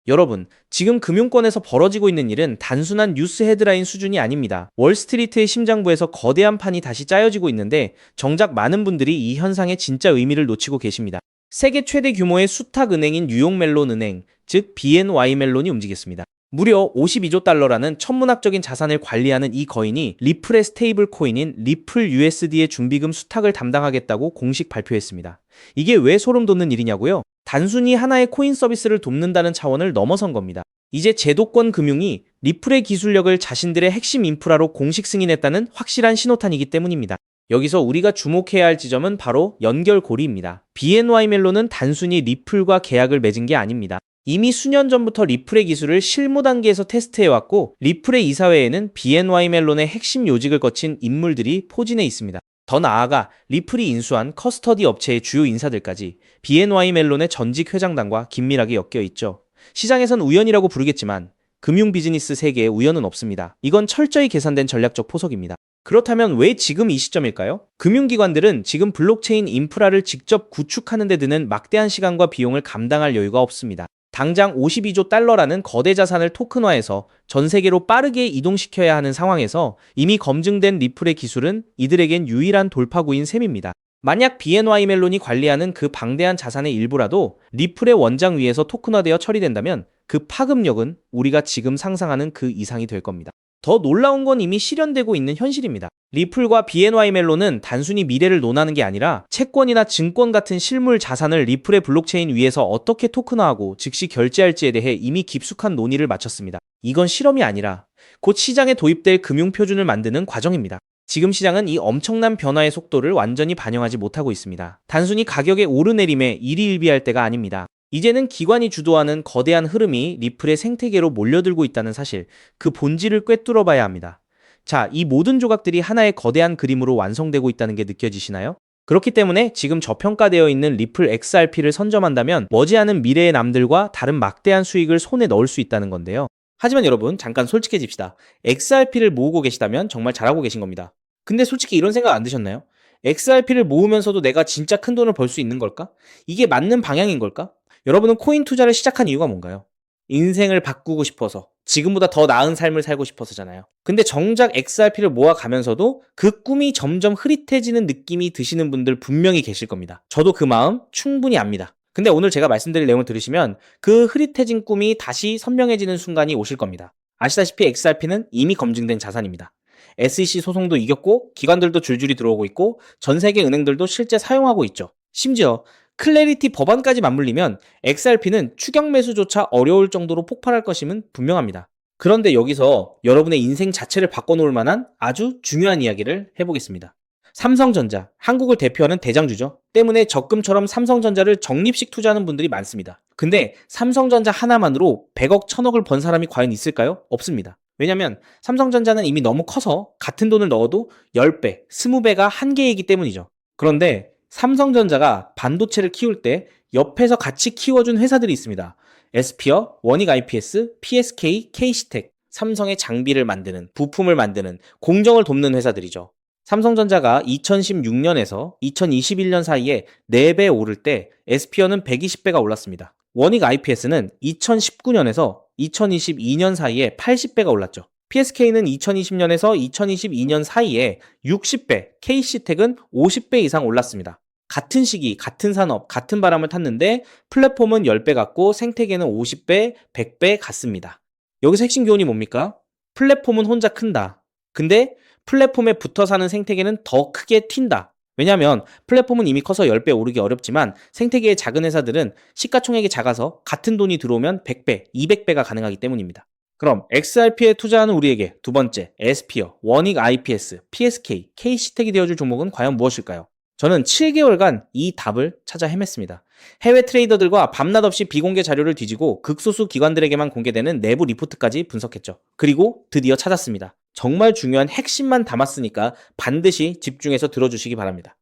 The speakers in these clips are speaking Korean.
여러분, 지금 금융권에서 벌어지고 있는 일은 단순한 뉴스 헤드라인 수준이 아닙니다. 월스트리트의 심장부에서 거대한 판이 다시 짜여지고 있는데 정작 많은 분들이 이 현상의 진짜 의미를 놓치고 계십니다. 세계 최대 규모의 수탁은행인 뉴욕 멜론 은행, 즉 BNY 멜론이 움직였습니다. 무려 52조 달러라는 천문학적인 자산을 관리하는 이 거인이 리플의 스테이블 코인인 리플 USD의 준비금 수탁을 담당하겠다고 공식 발표했습니다. 이게 왜 소름 돋는 일이냐고요? 단순히 하나의 코인 서비스를 돕는다는 차원을 넘어선 겁니다. 이제 제도권 금융이 리플의 기술력을 자신들의 핵심 인프라로 공식 승인했다는 확실한 신호탄이기 때문입니다. 여기서 우리가 주목해야 할 지점은 바로 연결고리입니다. BNY 멜론은 단순히 리플과 계약을 맺은 게 아닙니다. 이미 수년 전부터 리플의 기술을 실무 단계에서 테스트해왔고 리플의 이사회에는 BNY 멜론의 핵심 요직을 거친 인물들이 포진해 있습니다. 더 나아가 리플이 인수한 커스터디 업체의 주요 인사들까지 BNY 멜론의 전직 회장단과 긴밀하게 엮여 있죠. 시장에선 우연이라고 부르겠지만 금융 비즈니스 세계에 우연은 없습니다. 이건 철저히 계산된 전략적 포석입니다. 그렇다면 왜 지금 이 시점일까요? 금융기관들은 지금 블록체인 인프라를 직접 구축하는 데 드는 막대한 시간과 비용을 감당할 여유가 없습니다. 당장 52조 달러라는 거대 자산을 토큰화해서 전 세계로 빠르게 이동시켜야 하는 상황에서 이미 검증된 리플의 기술은 이들에겐 유일한 돌파구인 셈입니다. 만약 BNY 멜론이 관리하는 그 방대한 자산의 일부라도 리플의 원장 위에서 토큰화되어 처리된다면 그 파급력은 우리가 지금 상상하는 그 이상이 될 겁니다. 더 놀라운 건 이미 실현되고 있는 현실입니다. 리플과 BNY 멜론은 단순히 미래를 논하는 게 아니라 채권이나 증권 같은 실물 자산을 리플의 블록체인 위에서 어떻게 토큰화하고 즉시 결제할지에 대해 이미 깊숙한 논의를 마쳤습니다. 이건 실험이 아니라 곧 시장에 도입될 금융표준을 만드는 과정입니다. 지금 시장은 이 엄청난 변화의 속도를 완전히 반영하지 못하고 있습니다. 단순히 가격의 오르내림에 일희일비할 때가 아닙니다. 이제는 기관이 주도하는 거대한 흐름이 리플의 생태계로 몰려들고 있다는 사실, 그 본질을 꿰뚫어 봐야 합니다. 자, 이 모든 조각들이 하나의 거대한 그림으로 완성되고 있다는 게 느껴지시나요? 그렇기 때문에 지금 저평가되어 있는 리플 XRP를 선점한다면 머지않은 미래의 남들과 다른 막대한 수익을 손에 넣을 수 있다는 건데요. 하지만 여러분, 잠깐 솔직해집시다. XRP를 모으고 계시다면 정말 잘하고 계신 겁니다. 근데 솔직히 이런 생각 안 드셨나요? XRP를 모으면서도 내가 진짜 큰 돈을 벌 수 있는 걸까? 이게 맞는 방향인 걸까? 여러분은 코인 투자를 시작한 이유가 뭔가요? 인생을 바꾸고 싶어서, 지금보다 더 나은 삶을 살고 싶어서잖아요. 근데 정작 XRP를 모아가면서도 그 꿈이 점점 흐릿해지는 느낌이 드시는 분들 분명히 계실 겁니다. 저도 그 마음 충분히 압니다. 근데 오늘 제가 말씀드릴 내용을 들으시면 그 흐릿해진 꿈이 다시 선명해지는 순간이 오실 겁니다. 아시다시피 XRP는 이미 검증된 자산입니다. SEC 소송도 이겼고 기관들도 줄줄이 들어오고 있고 전 세계 은행들도 실제 사용하고 있죠. 심지어 클래리티 법안까지 맞물리면 XRP는 추격 매수조차 어려울 정도로 폭발할 것임은 분명합니다. 그런데 여기서 여러분의 인생 자체를 바꿔놓을 만한 아주 중요한 이야기를 해보겠습니다. 삼성전자, 한국을 대표하는 대장주죠. 때문에 적금처럼 삼성전자를 적립식 투자하는 분들이 많습니다. 근데 삼성전자 하나만으로 100억, 1000억을 번 사람이 과연 있을까요? 없습니다. 왜냐면 삼성전자는 이미 너무 커서 같은 돈을 넣어도 10배, 20배가 한계이기 때문이죠. 그런데 삼성전자가 반도체를 키울 때 옆에서 같이 키워준 회사들이 있습니다. 에스피어, 원익 IPS, PSK, K시텍, 삼성의 장비를 만드는, 부품을 만드는, 공정을 돕는 회사들이죠. 삼성전자가 2016년에서 2021년 사이에 4배 오를 때 에스피어는 120배가 올랐습니다. 원익 IPS는 2019년에서 2022년 사이에 80배가 올랐죠. PSK는 2020년에서 2022년 사이에 60배, K시텍은 50배 이상 올랐습니다. 같은 시기, 같은 산업, 같은 바람을 탔는데 플랫폼은 10배 같고 생태계는 50배, 100배 같습니다. 여기서 핵심 교훈이 뭡니까? 플랫폼은 혼자 큰다. 근데 플랫폼에 붙어 사는 생태계는 더 크게 튄다. 왜냐하면 플랫폼은 이미 커서 10배 오르기 어렵지만 생태계의 작은 회사들은 시가총액이 작아서 같은 돈이 들어오면 100배, 200배가 가능하기 때문입니다. 그럼 XRP에 투자하는 우리에게 두 번째, 에스피어, 원익 IPS, PSK, K시텍이 되어줄 종목은 과연 무엇일까요? 저는 7개월간 이 답을 찾아 헤맸습니다. 해외 트레이더들과 밤낮 없이 비공개 자료를 뒤지고 극소수 기관들에게만 공개되는 내부 리포트까지 분석했죠. 그리고 드디어 찾았습니다. 정말 중요한 핵심만 담았으니까 반드시 집중해서 들어주시기 바랍니다.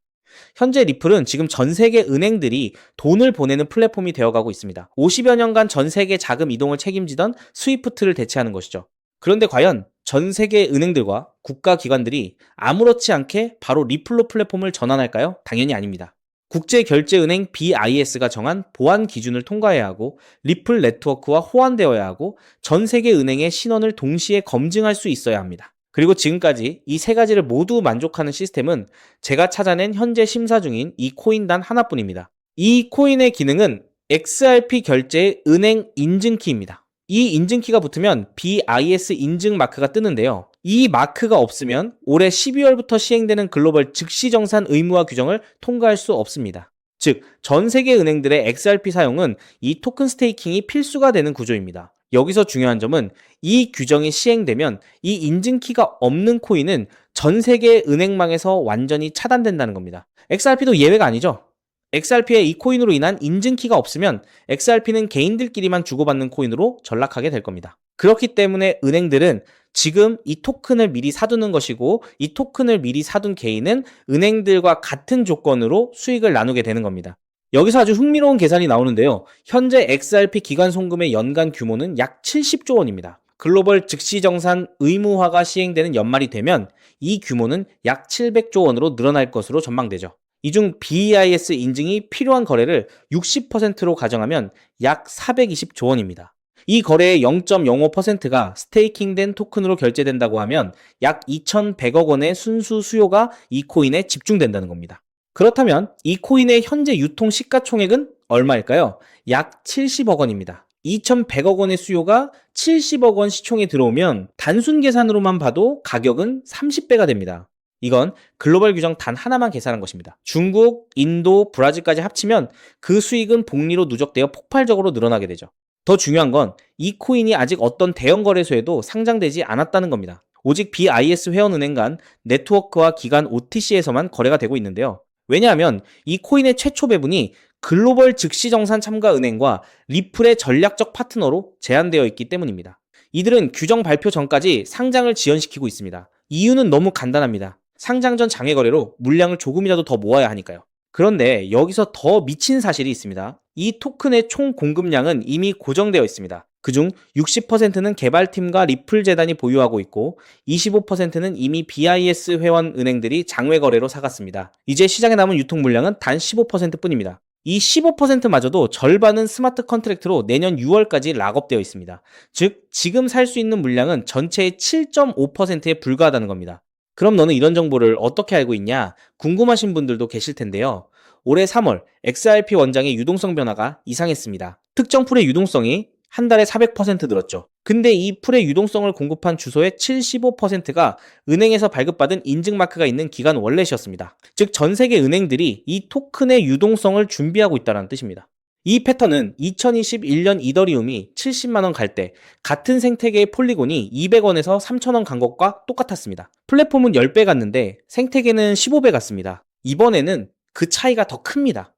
현재 리플은 지금 전 세계 은행들이 돈을 보내는 플랫폼이 되어가고 있습니다. 50여 년간 전 세계 자금 이동을 책임지던 스위프트를 대체하는 것이죠. 그런데 과연 전 세계 은행들과 국가 기관들이 아무렇지 않게 바로 리플로 플랫폼을 전환할까요? 당연히 아닙니다. 국제결제은행 BIS가 정한 보안 기준을 통과해야 하고 리플 네트워크와 호환되어야 하고 전 세계 은행의 신원을 동시에 검증할 수 있어야 합니다. 그리고 지금까지 이 세 가지를 모두 만족하는 시스템은 제가 찾아낸 현재 심사 중인 이 코인 단 하나뿐입니다. 이 코인의 기능은 XRP 결제의 은행 인증키입니다. 이 인증키가 붙으면 BIS 인증 마크가 뜨는데요. 이 마크가 없으면 올해 12월부터 시행되는 글로벌 즉시정산 의무화 규정을 통과할 수 없습니다. 즉, 전 세계 은행들의 XRP 사용은 이 토큰 스테이킹이 필수가 되는 구조입니다. 여기서 중요한 점은 이 규정이 시행되면 이 인증키가 없는 코인은 전 세계 은행망에서 완전히 차단된다는 겁니다. XRP도 예외가 아니죠. XRP의 이 코인으로 인한 인증키가 없으면 XRP는 개인들끼리만 주고받는 코인으로 전락하게 될 겁니다. 그렇기 때문에 은행들은 지금 이 토큰을 미리 사두는 것이고 이 토큰을 미리 사둔 개인은 은행들과 같은 조건으로 수익을 나누게 되는 겁니다. 여기서 아주 흥미로운 계산이 나오는데요. 현재 XRP 기관 송금의 연간 규모는 약 70조 원입니다. 글로벌 즉시정산 의무화가 시행되는 연말이 되면 이 규모는 약 700조 원으로 늘어날 것으로 전망되죠. 이 중 BIS 인증이 필요한 거래를 60%로 가정하면 약 420조 원입니다. 이 거래의 0.05%가 스테이킹된 토큰으로 결제된다고 하면 약 2,100억 원의 순수 수요가 이 코인에 집중된다는 겁니다. 그렇다면 이 코인의 현재 유통 시가총액은 얼마일까요? 약 70억 원입니다. 2,100억 원의 수요가 70억 원 시총에 들어오면 단순 계산으로만 봐도 가격은 30배가 됩니다. 이건 글로벌 규정 단 하나만 계산한 것입니다. 중국, 인도, 브라질까지 합치면 그 수익은 복리로 누적되어 폭발적으로 늘어나게 되죠. 더 중요한 건 이 코인이 아직 어떤 대형 거래소에도 상장되지 않았다는 겁니다. 오직 BIS 회원은행 간 네트워크와 기관 OTC에서만 거래가 되고 있는데요. 왜냐하면 이 코인의 최초 배분이 글로벌 즉시정산 참가 은행과 리플의 전략적 파트너로 제한되어 있기 때문입니다. 이들은 규정 발표 전까지 상장을 지연시키고 있습니다. 이유는 너무 간단합니다. 상장 전 장외 거래로 물량을 조금이라도 더 모아야 하니까요. 그런데 여기서 더 미친 사실이 있습니다. 이 토큰의 총 공급량은 이미 고정되어 있습니다. 그중 60%는 개발팀과 리플 재단이 보유하고 있고 25%는 이미 BIS 회원 은행들이 장외 거래로 사갔습니다. 이제 시장에 남은 유통 물량은 단 15%뿐입니다. 이 15%마저도 절반은 스마트 컨트랙트로 내년 6월까지 락업되어 있습니다. 즉, 지금 살 수 있는 물량은 전체의 7.5%에 불과하다는 겁니다. 그럼 너는 이런 정보를 어떻게 알고 있냐? 궁금하신 분들도 계실 텐데요. 올해 3월 XRP 원장의 유동성 변화가 이상했습니다. 특정 풀의 유동성이 한 달에 400% 늘었죠. 근데 이 풀의 유동성을 공급한 주소의 75%가 은행에서 발급받은 인증마크가 있는 기관 월렛이었습니다. 즉, 전 세계 은행들이 이 토큰의 유동성을 준비하고 있다는 뜻입니다. 이 패턴은 2021년 이더리움이 70만원 갈 때 같은 생태계의 폴리곤이 200원에서 3,000원 간 것과 똑같았습니다. 플랫폼은 10배 갔는데 생태계는 15배 갔습니다. 이번에는 그 차이가 더 큽니다.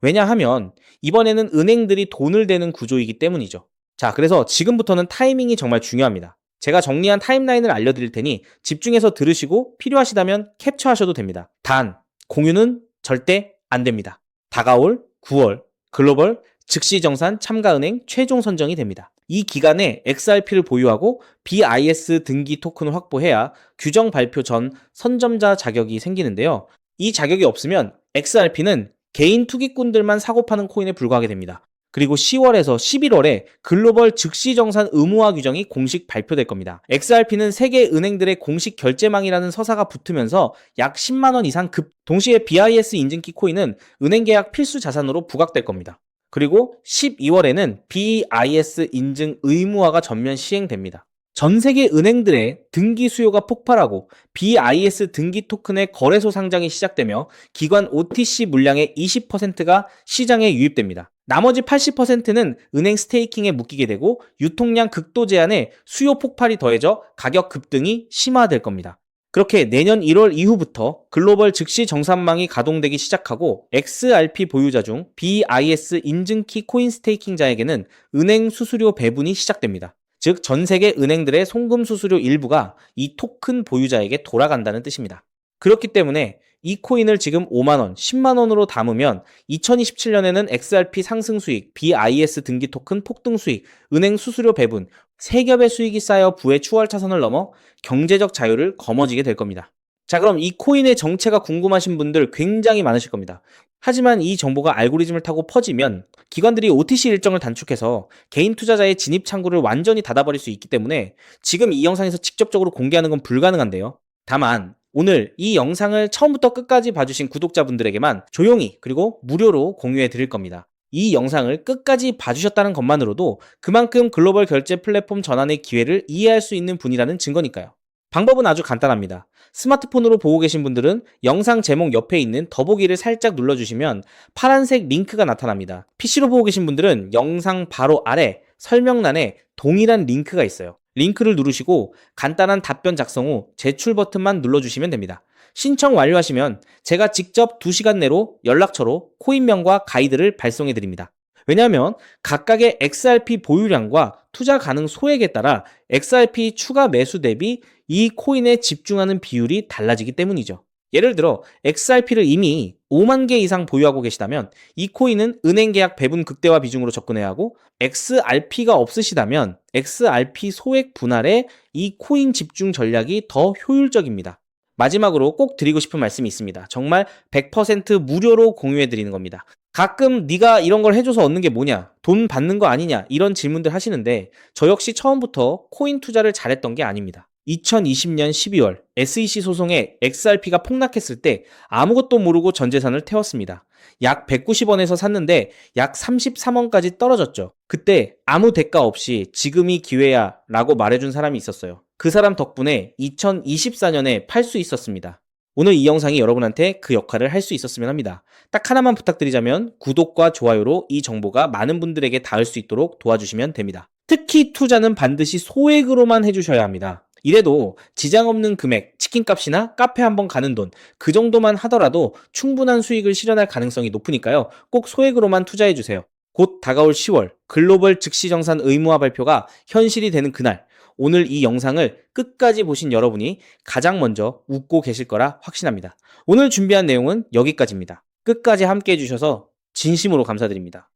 왜냐하면 이번에는 은행들이 돈을 대는 구조이기 때문이죠. 자, 그래서 지금부터는 타이밍이 정말 중요합니다. 제가 정리한 타임라인을 알려드릴 테니 집중해서 들으시고 필요하시다면 캡처하셔도 됩니다. 단, 공유는 절대 안 됩니다. 다가올 9월 글로벌 즉시정산 참가은행 최종 선정이 됩니다. 이 기간에 XRP를 보유하고 BIS 등기 토큰을 확보해야 규정 발표 전 선점자 자격이 생기는데요. 이 자격이 없으면 XRP는 개인 투기꾼들만 사고 파는 코인에 불과하게 됩니다. 그리고 10월에서 11월에 글로벌 즉시정산 의무화 규정이 공식 발표될 겁니다. XRP는 세계 은행들의 공식 결제망이라는 서사가 붙으면서 약 10만 원 이상 동시에 BIS 인증키 코인은 은행 계약 필수 자산으로 부각될 겁니다. 그리고 12월에는 BIS 인증 의무화가 전면 시행됩니다. 전 세계 은행들의 등기 수요가 폭발하고 BIS 등기 토큰의 거래소 상장이 시작되며 기관 OTC 물량의 20%가 시장에 유입됩니다. 나머지 80%는 은행 스테이킹에 묶이게 되고 유통량 극도 제한에 수요 폭발이 더해져 가격 급등이 심화될 겁니다. 그렇게 내년 1월 이후부터 글로벌 즉시 정산망이 가동되기 시작하고 XRP 보유자 중 BIS 인증키 코인 스테이킹자에게는 은행 수수료 배분이 시작됩니다. 즉, 전 세계 은행들의 송금 수수료 일부가 이 토큰 보유자에게 돌아간다는 뜻입니다. 그렇기 때문에 이 코인을 지금 5만원, 10만원으로 담으면 2027년에는 XRP 상승 수익, BIS 등기 토큰 폭등 수익, 은행 수수료 배분, 세 겹의 수익이 쌓여 부의 추월 차선을 넘어 경제적 자유를 거머쥐게 될 겁니다. 자, 그럼 이 코인의 정체가 궁금하신 분들 굉장히 많으실 겁니다. 하지만 이 정보가 알고리즘을 타고 퍼지면 기관들이 OTC 일정을 단축해서 개인 투자자의 진입 창구를 완전히 닫아버릴 수 있기 때문에 지금 이 영상에서 직접적으로 공개하는 건 불가능한데요. 다만 오늘 이 영상을 처음부터 끝까지 봐주신 구독자분들에게만 조용히 그리고 무료로 공유해 드릴 겁니다. 이 영상을 끝까지 봐주셨다는 것만으로도 그만큼 글로벌 결제 플랫폼 전환의 기회를 이해할 수 있는 분이라는 증거니까요. 방법은 아주 간단합니다. 스마트폰으로 보고 계신 분들은 영상 제목 옆에 있는 더보기를 살짝 눌러주시면 파란색 링크가 나타납니다. PC로 보고 계신 분들은 영상 바로 아래 설명란에 동일한 링크가 있어요. 링크를 누르시고 간단한 답변 작성 후 제출 버튼만 눌러주시면 됩니다. 신청 완료하시면 제가 직접 2시간 내로 연락처로 코인명과 가이드를 발송해 드립니다. 왜냐하면 각각의 XRP 보유량과 투자 가능 소액에 따라 XRP 추가 매수 대비 이 코인에 집중하는 비율이 달라지기 때문이죠. 예를 들어 XRP를 이미 5만 개 이상 보유하고 계시다면 이 코인은 은행 계약 배분 극대화 비중으로 접근해야 하고, XRP가 없으시다면 XRP 소액 분할에 이 코인 집중 전략이 더 효율적입니다. 마지막으로 꼭 드리고 싶은 말씀이 있습니다. 정말 100% 무료로 공유해 드리는 겁니다. 가끔 네가 이런 걸 해줘서 얻는 게 뭐냐, 돈 받는 거 아니냐, 이런 질문들 하시는데 저 역시 처음부터 코인 투자를 잘했던 게 아닙니다. 2020년 12월 SEC 소송에 XRP가 폭락했을 때 아무것도 모르고 전 재산을 태웠습니다. 약 190원에서 샀는데 약 33원까지 떨어졌죠. 그때 아무 대가 없이 지금이 기회야 라고 말해준 사람이 있었어요. 그 사람 덕분에 2024년에 팔 수 있었습니다. 오늘 이 영상이 여러분한테 그 역할을 할 수 있었으면 합니다. 딱 하나만 부탁드리자면 구독과 좋아요로 이 정보가 많은 분들에게 닿을 수 있도록 도와주시면 됩니다. 특히 투자는 반드시 소액으로만 해주셔야 합니다. 이래도 지장 없는 금액, 치킨값이나 카페 한번 가는 돈, 그 정도만 하더라도 충분한 수익을 실현할 가능성이 높으니까요. 꼭 소액으로만 투자해주세요. 곧 다가올 10월 글로벌 즉시정산 의무화 발표가 현실이 되는 그날, 오늘 이 영상을 끝까지 보신 여러분이 가장 먼저 웃고 계실 거라 확신합니다. 오늘 준비한 내용은 여기까지입니다. 끝까지 함께 해주셔서 진심으로 감사드립니다.